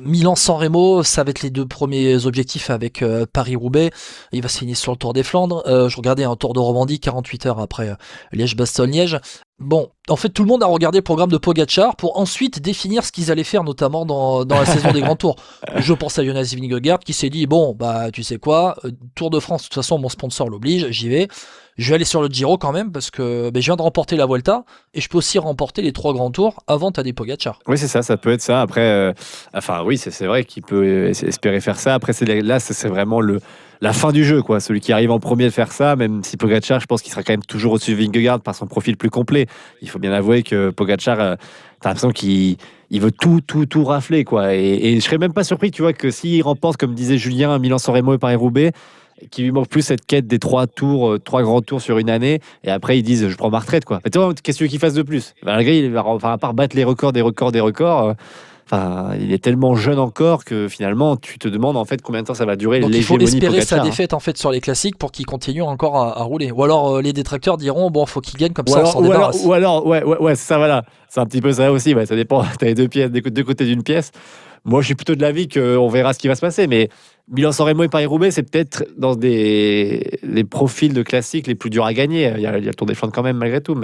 Speaker 6: Milan-San Remo, ça va être les deux premiers objectifs avec Paris-Roubaix. Il va se finir sur le Tour des Flandres. Je regardais un Tour de Romandie 48 heures après Liège-Bastogne-Liège. En fait, tout le monde a regardé le programme de Pogačar pour ensuite définir ce qu'ils allaient faire, notamment dans la saison des grands tours. Je pense à Jonas Vingegaard qui s'est dit, tu sais quoi, Tour de France, de toute façon, mon sponsor l'oblige, j'y vais. Je vais aller sur le Giro quand même, parce que je viens de remporter la Vuelta, et je peux aussi remporter les 3 grands tours avant Tadej Pogačar.
Speaker 7: Oui, c'est ça peut être ça. Après, oui, c'est vrai qu'il peut espérer faire ça. Après, c'est vraiment la fin du jeu, quoi. Celui qui arrive en premier de faire ça, même si Pogačar, je pense qu'il sera quand même toujours au-dessus de Vingegaard par son profil plus complet. Il faut bien avouer que Pogačar, t'as l'impression qu'il veut tout rafler, quoi. Et je serais même pas surpris, tu vois, que s'il remporte, comme disait Julien, Milan-San Remo et Paris-Roubaix, qu'il lui manque plus cette quête des 3 grands tours sur une année, et après ils disent je prends ma retraite, quoi. Mais tu vois, qu'est-ce qu'il fasse de plus? Malgré, à part battre les records des records, Enfin, il est tellement jeune encore que finalement, tu te demandes en fait combien de temps ça va durer.
Speaker 6: Donc il faut
Speaker 7: l'hégémonie
Speaker 6: espérer
Speaker 7: Pogacar,
Speaker 6: sa défaite en fait sur les classiques pour qu'il continue encore à rouler. Ou alors les détracteurs diront bon, faut qu'il gagne comme ça, on s'en débarrasse.
Speaker 7: Ou alors, ouais, c'est ça, voilà. C'est un petit peu ça aussi. Ouais, ça dépend. T'as les deux pièces, deux côtés d'une pièce. Moi, je suis plutôt de l'avis qu'on verra ce qui va se passer. Mais Milan-San Remo et Paris-Roubaix, c'est peut-être dans les profils de classiques les plus durs à gagner. Il y a le Tour des Flandres quand même, malgré tout.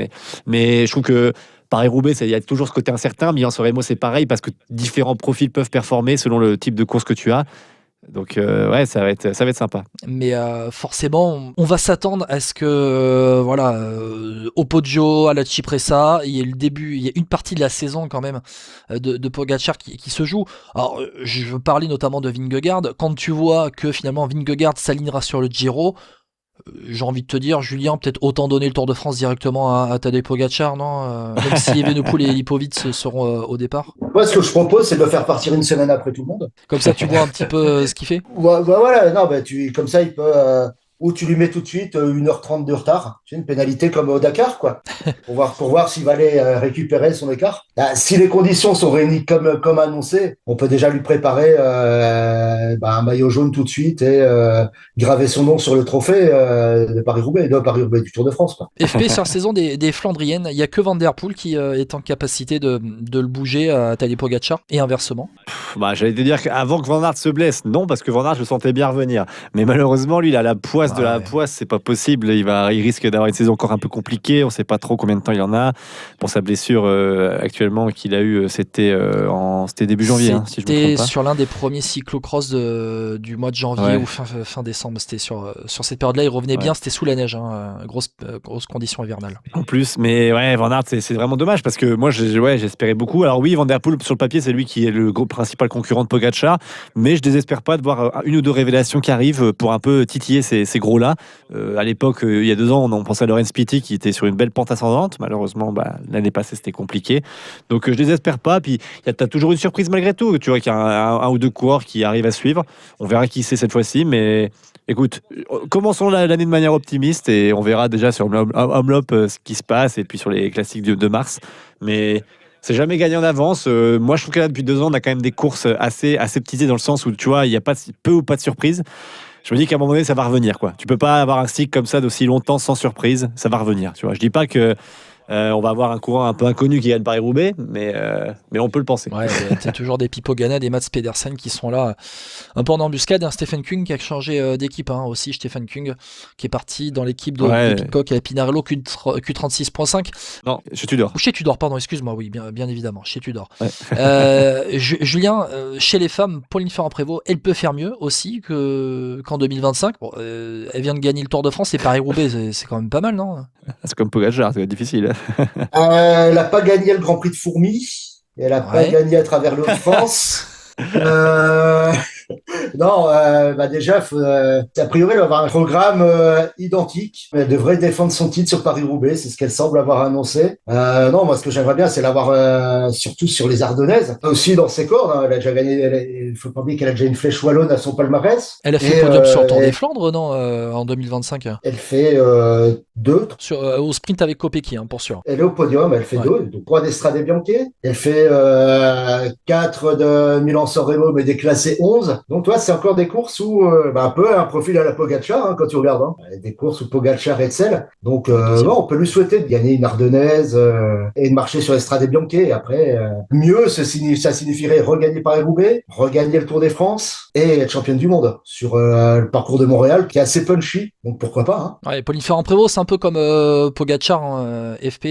Speaker 7: Mais je trouve que Paris-Roubaix, il y a toujours ce côté incertain. Milan-San Remo, c'est pareil parce que différents profils peuvent performer selon le type de course que tu as. Donc ouais, ça va être sympa.
Speaker 6: Mais forcément, on va s'attendre à ce que au Poggio, à la Cipressa, il y a une partie de la saison quand même de Pogacar qui se joue. Alors je veux parler notamment de Vingegaard. Quand tu vois que finalement Vingegaard s'alignera sur le Giro, j'ai envie de te dire, Julien, peut-être autant donner le Tour de France directement à Tadej Pogacar, non même si Evenepoel et Lipovic seront au départ.
Speaker 8: Moi, ce que je propose, c'est de le faire partir une semaine après tout le monde.
Speaker 6: Comme ça, tu vois un petit peu ce qu'il fait.
Speaker 8: Voilà, non, comme ça, il peut. Ou tu lui mets tout de suite 1h30 de retard. C'est une pénalité comme au Dakar, quoi. pour voir s'il va aller récupérer son écart. Si les conditions sont réunies comme annoncé, on peut déjà lui préparer un maillot jaune tout de suite et graver son nom sur le trophée de Paris-Roubaix, du Tour de France, quoi.
Speaker 6: FP sur la saison des Flandriennes, il n'y a que Van Der Poel qui est en capacité de le bouger à Tadej Pogacar et inversement.
Speaker 7: J'allais te dire qu'avant que Van Aert se blesse, non, parce que Van Aert, je le sentais bien revenir. Mais malheureusement, lui, il a la poisse de la poisse, c'est pas possible. Il risque d'avoir une saison encore un peu compliquée. On sait pas trop combien de temps il en a. Pour sa blessure actuellement qu'il a eu, c'était début janvier, si je me trompe pas.
Speaker 6: C'était sur l'un des premiers cyclocross du mois de janvier ou fin décembre. C'était sur cette période-là, il revenait bien. C'était sous la neige, grosse condition hivernale.
Speaker 7: En plus, mais ouais, Van Aert, c'est vraiment dommage parce que moi, j'espérais beaucoup. Alors oui, Van Der Poel sur le papier, c'est lui qui est le principal concurrent de Pogacar, mais je désespère pas de voir une ou deux révélations qui arrivent pour un peu titiller ces gros-là. À l'époque, il y a 2 ans, on pensait à Laurens Pitty qui était sur une belle pente ascendante. Malheureusement, l'année passée, c'était compliqué. Donc, je désespère pas. Puis, t'as toujours une surprise malgré tout. Tu vois qu'il y a un ou deux coureurs qui arrivent à suivre. On verra qui c'est cette fois-ci. Mais écoute, commençons l'année de manière optimiste et on verra déjà sur Omloop ce qui se passe et puis sur les classiques de mars. Mais c'est jamais gagné en avance. Moi, je trouve que là, depuis 2 ans, on a quand même des courses assez aseptisées dans le sens où, tu vois, il n'y a pas peu ou pas de surprise. Je me dis qu'à un moment donné, ça va revenir, quoi. Tu peux pas avoir un cycle comme ça d'aussi longtemps sans surprise. Ça va revenir, tu vois. Je dis pas que on va avoir un courant un peu inconnu qui gagne Paris-Roubaix, mais on peut le penser.
Speaker 6: Ouais, t'as toujours des Pipo Ganna, des Mats Pedersen qui sont là un peu en embuscade. Stephen Kung qui a changé d'équipe aussi. Stephen Kung qui est parti dans l'équipe de Pidcock à Pinarello Q36.5.
Speaker 7: Non, chez Tudor.
Speaker 6: Chez Tudor, pardon, excuse-moi, oui, bien évidemment, chez Tudor. Ouais. Julien, chez les femmes, Pauline Ferrand-Prévot, elle peut faire mieux aussi qu'en 2025. Bon, elle vient de gagner le Tour de France et Paris-Roubaix, c'est quand même pas mal, non ?
Speaker 7: C'est comme Pogacar, c'est difficile.
Speaker 8: Elle n'a pas gagné le Grand Prix de Fourmies. Elle n'a pas gagné à travers le France. Non, déjà, a priori, elle va avoir un programme identique. Elle devrait défendre son titre sur Paris-Roubaix, c'est ce qu'elle semble avoir annoncé. Non, moi, ce que j'aimerais bien, c'est l'avoir surtout sur les Ardennaises. Aussi dans ses cordes, elle a déjà gagné. Il faut pas oublier qu'elle a déjà une flèche wallonne à son palmarès.
Speaker 6: Elle a fait podium sur le Tour des Flandres, non, en 2025.
Speaker 8: Elle fait 2.
Speaker 6: Au sprint avec Kopecky, pour sûr.
Speaker 8: Elle est au podium, elle fait 2. Donc 3 d'Estrade Bianche. Elle fait 4 de Milan-San Remo, mais déclassé 11. Donc toi, c'est encore des courses où un peu un profil à la Pogacar quand tu regardes. Des courses où Pogacar excelle. Donc on peut lui souhaiter de gagner une Ardennaise et de marcher sur Estrade Bianche. Et après, mieux, ça signifierait regagner Paris-Roubaix, regagner le Tour des France et être championne du monde sur le parcours de Montréal qui est assez punchy. Donc pourquoi pas.
Speaker 6: Pauline Ferrand-Prévot, c'est un peu comme Pogacar, FP.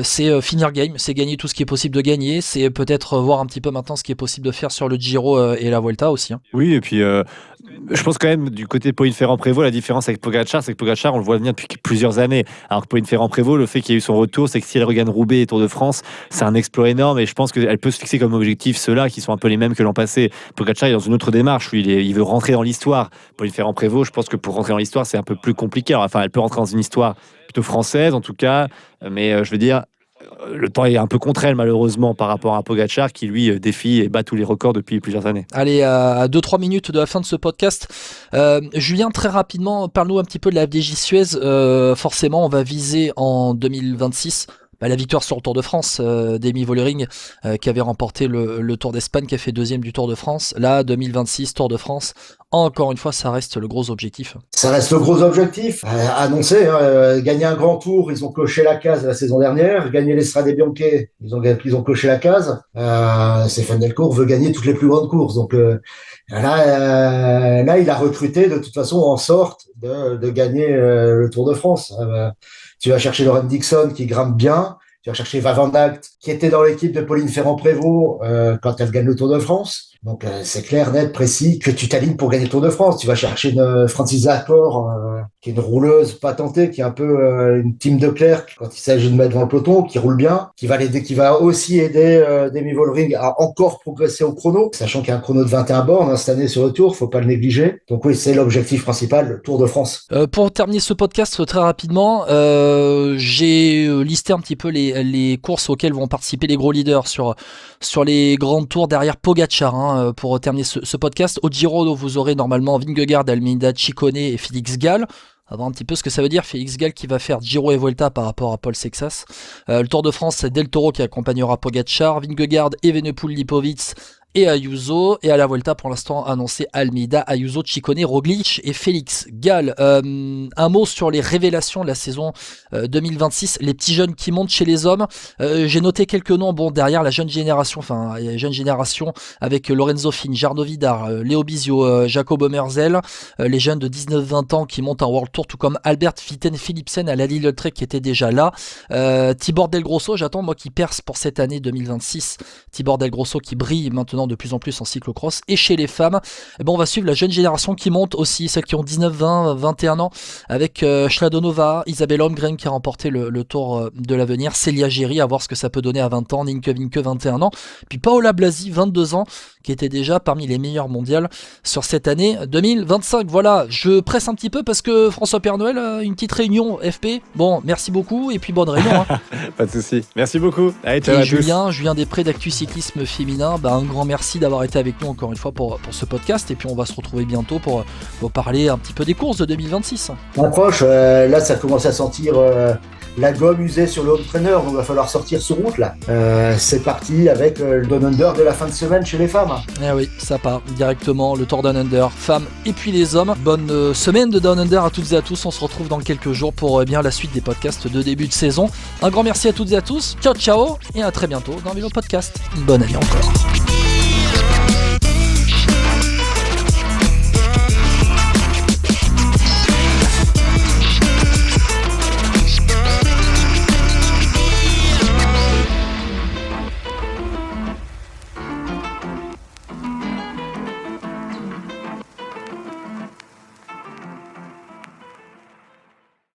Speaker 6: C'est finir game, c'est gagner tout ce qui est possible de gagner, c'est peut-être voir un petit peu maintenant ce qui est possible de faire sur le Giro et la Vuelta aussi.
Speaker 7: Oui, et puis je pense quand même du côté de Pauline Ferrand-Prévot, la différence avec Pogacar, c'est que Pogacar, on le voit venir depuis plusieurs années. Alors que Pauline Ferrand-Prévot, le fait qu'il y ait eu son retour, c'est que si elle regagne Roubaix et Tour de France, c'est un exploit énorme et je pense qu'elle peut se fixer comme objectif ceux-là qui sont un peu les mêmes que l'an passé. Pogacar est dans une autre démarche, il veut rentrer dans l'histoire. Pauline Ferrand-Prévot, je pense que pour rentrer dans l'histoire, c'est un peu plus compliqué. Alors, enfin, elle peut rentrer dans une histoire plutôt française en tout cas, mais je veux dire, le temps est un peu contre elle malheureusement par rapport à Pogacar qui lui défie et bat tous les records depuis plusieurs années.
Speaker 6: Allez, à 2-3 minutes de la fin de ce podcast, Julien, très rapidement, parle-nous un petit peu de la FDJ Suez. Forcément, on va viser en 2026 La victoire sur le Tour de France d'Amy Vollering qui avait remporté le Tour d'Espagne, qui a fait 2e du Tour de France. Là, 2026, Tour de France. Encore une fois, ça reste le gros objectif.
Speaker 8: Ça reste le gros objectif. Annoncé, gagner un grand tour, ils ont coché la case la saison dernière. Gagner l'Estrade Bianche, ils ont coché la case. Stéphane Delcourt veut gagner toutes les plus grandes courses. Donc là, il a recruté de toute façon en sorte de gagner le Tour de France. Tu vas chercher Lauren Dixon qui grimpe bien. Tu vas chercher Va Van Aert qui était dans l'équipe de Pauline Ferrand-Prévot quand elle gagne le Tour de France. Donc c'est clair, net, précis que tu t'alignes pour gagner le Tour de France. Tu vas chercher une Francis Apport qui est une rouleuse patentée, qui est un peu une team de Klerk quand il s'agit de mettre devant le peloton, qui roule bien, qui va aussi aider Demi Vollering à encore progresser au chrono, sachant qu'il y a un chrono de 21 bornes cette année sur le Tour, faut pas le négliger. Donc oui, c'est l'objectif principal, le Tour de France.
Speaker 6: Pour terminer ce podcast très rapidement, j'ai listé un petit peu les courses auxquelles vont participer les gros leaders sur les grandes tours derrière Pogacar. Pour terminer ce podcast, au Giro, vous aurez normalement Vingegaard, Almeida, Ciccone et Félix Gall. On va voir un petit peu ce que ça veut dire. Félix Gall qui va faire Giro et Vuelta par rapport à Paul Sexas. Le Tour de France, c'est Del Toro qui accompagnera Pogacar, Vingegaard, Evenepoel, Lipovic et Ayuso. Et à la Vuelta, pour l'instant, annoncé Almeida, Ayuso, Ciccone, Roglic et Félix Gall. Un mot sur les révélations de la saison 2026, les petits jeunes qui montent chez les hommes. J'ai noté quelques noms, derrière la jeune génération, avec Lorenzo Fin, Jarno Vidar, Léo Bizio, Jacobo Merzel, les jeunes de 19-20 ans qui montent un World Tour, tout comme Albert Vitten Philipsen à la Lille Trek qui était déjà là. Tibor Del Grosso, j'attends moi qui perce pour cette année 2026. Tibor Del Grosso qui brille maintenant de plus en plus en cyclocross. Et chez les femmes, on va suivre la jeune génération qui monte aussi, celles qui ont 19, 20, 21 ans, avec Schladonova, Isabelle Holmgren qui a remporté le Tour de l'Avenir, Célia Géry, à voir ce que ça peut donner à 20 ans, Nienke Vinke 21 ans, puis Paola Blasi 22 ans, qui était déjà parmi les meilleures mondiales sur cette année 2025. Voilà, je presse un petit peu parce que François Père Noël, une petite réunion FP. Bon, merci beaucoup et puis bonne réunion.
Speaker 7: Pas de soucis. Merci beaucoup. Allez, ciao
Speaker 6: et
Speaker 7: à
Speaker 6: Julien Després d'Actu Cyclisme Féminin, un grand merci d'avoir été avec nous encore une fois pour ce podcast et puis on va se retrouver bientôt pour parler un petit peu des courses de 2026.
Speaker 8: On approche, là ça commence à sentir la gomme usée sur le home trainer, donc il va falloir sortir sur route là. C'est parti avec le Down Under de la fin de semaine chez les femmes.
Speaker 6: Eh oui, ça part directement, le Tour Down Under, femmes et puis les hommes. Bonne semaine de Down Under à toutes et à tous, on se retrouve dans quelques jours pour la suite des podcasts de début de saison. Un grand merci à toutes et à tous, ciao ciao et à très bientôt dans Vélo Podcast. Bonne année encore.